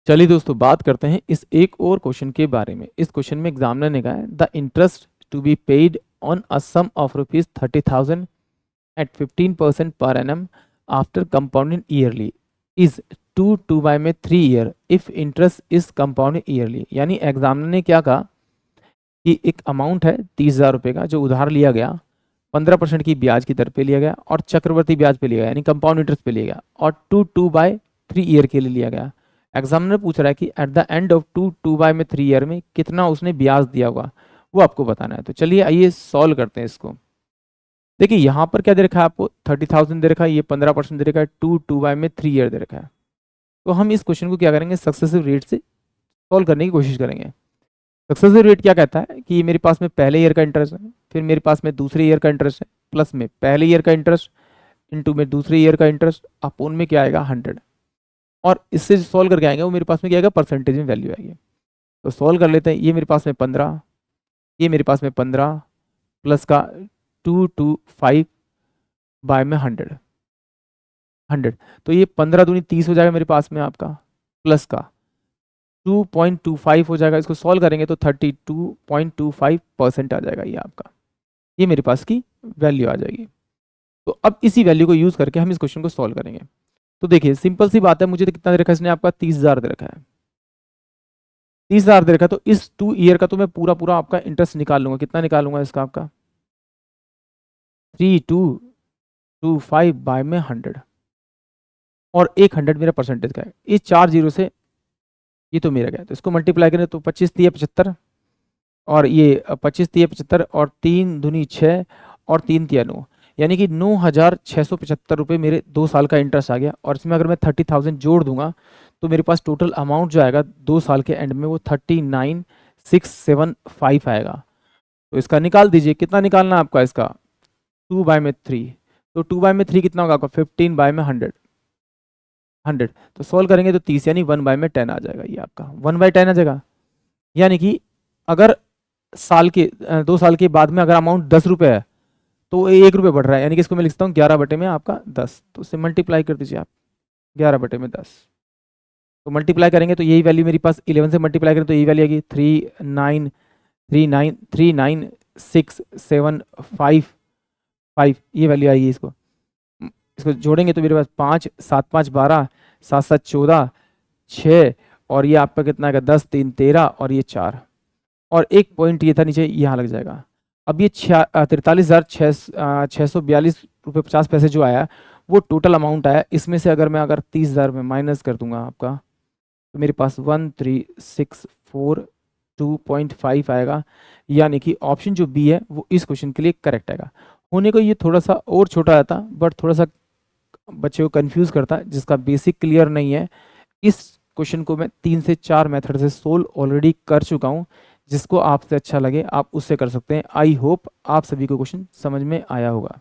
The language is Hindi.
चलिए दोस्तों बात करते हैं इस एक और क्वेश्चन के बारे में। इस क्वेश्चन में एग्जामिनर ने कहा है the interest to be paid on a sum of ₹30,000 at 15% per annum after compounding yearly is 2 में 3 year if interest is compounding yearly. यानी एग्जामिनर ने क्या कहा कि एक अमाउंट है 30,000 रुपये का जो उधार लिया गया, 15% की ब्याज की दर पे लिया गया और चक्रवर्ती ब्याज पे लिया गया, यानी कंपाउंड इंटरेस्ट पे लिया गया, और 2/3 ईयर के लिए लिया गया। एग्जामिनर पूछ रहा है कि at the end of 2/3 year में कितना उसने ब्याज दिया होगा, वो आपको बताना है। तो चलिए आइए सॉल्व करते हैं इसको। देखिए यहाँ पर क्या दे रखा है आपको, 30,000 दे रखा है, ये 15% दे रखा है, 2/3 ईयर दे रखा है। तो हम इस क्वेश्चन को क्या करेंगे, सक्सेसिव रेट से सॉल्व करने की कोशिश करेंगे। सक्सेसिव रेट क्या कहता है कि मेरे पास में पहले ईयर का इंटरेस्ट है, फिर मेरे पास में दूसरे ईयर का इंटरेस्ट है, प्लस में पहले ईयर का इंटरेस्ट इंटू में दूसरे ईयर का इंटरेस्ट, अपोन में क्या आएगा 100। और इससे सॉल्व करके आएंगे वो मेरे पास में क्या आएगा, परसेंटेज में वैल्यू आएगी। तो सॉल्व कर लेते हैं। ये मेरे पास में 15, ये मेरे पास में 15 प्लस का 2/100। तो ये 15 दूनी 30 हो जाएगा मेरे पास में आपका, प्लस का 2.25 हो जाएगा। इसको सॉल्व करेंगे तो 32.25% आ जाएगा ये आपका, ये मेरे पास की वैल्यू आ जाएगी। तो अब इसी वैल्यू को यूज करके हम इस क्वेश्चन को सॉल्व करेंगे। तो देखिए सिंपल सी बात है, मुझे कितना दे रखा है इसने आपका, 30,000 दे रखा है, 30,000 दे रखा है। तो इस 2 ईयर का तो मैं पूरा पूरा आपका इंटरेस्ट निकाल लूंगा। कितना निकालूंगा इसका आपका, 3225/100, और 100 मेरा परसेंटेज का है। इस 4 जीरो से ये तो मेरा गया, तो इसको मल्टीप्लाई करें तो 25 तिया 75, और ये 25 तिया 75, और 3 दूनी 6, और 3 तिया 9, यानी कि 9,675 रुपये मेरे 2 साल का इंटरेस्ट आ गया। और इसमें अगर मैं 30,000 जोड़ दूंगा तो मेरे पास टोटल अमाउंट जो आएगा 2 साल के एंड में वो 39,675 आएगा। तो इसका निकाल दीजिए, कितना निकालना है आपका इसका, 2/3। तो 2/3 कितना होगा आपका, 15/100। तो सॉल्व करेंगे तो 30, यानी 1/10 आ जाएगा ये आपका, 1/10 आ जाएगा। यानी कि अगर साल के 2 साल के बाद में अगर अमाउंट 10 रुपये है तो 1 रुपये बढ़ रहा है, यानी कि इसको मैं लिखता हूँ 11/में आपका 10। तो उससे मल्टीप्लाई कर दीजिए आप, 11/10। तो मल्टीप्लाई करेंगे तो यही वैल्यू मेरे पास, 11 से मल्टीप्लाई करें तो यही वैल्यू आएगी, 39,39,39,675 ये वैल्यू आएगी। इसको इसको जोड़ेंगे तो मेरे पास 5 7 5 12, 7 7 14, 6, और ये आपका कितना आएगा, 10 3 13, और ये 4, और एक पॉइंट ये था नीचे, यहाँ लग जाएगा। अब ये 43,642 रुपये 50 पैसे जो आया वो टोटल अमाउंट आया। इसमें से अगर मैं 30,000 में माइनस कर दूंगा आपका, तो मेरे पास 13,642.5 आएगा। यानी कि ऑप्शन जो बी है वो इस क्वेश्चन के लिए करेक्ट आएगा। होने को ये थोड़ा सा और छोटा आता, बट थोड़ा सा बच्चे को कंफ्यूज करता, जिसका बेसिक क्लियर नहीं है। इस क्वेश्चन को मैं 3 से 4 मेथड से सोल्व ऑलरेडी कर चुका हूँ। जिसको आपसे अच्छा लगे आप उससे कर सकते हैं। आई होप आप सभी को क्वेश्चन समझ में आया होगा।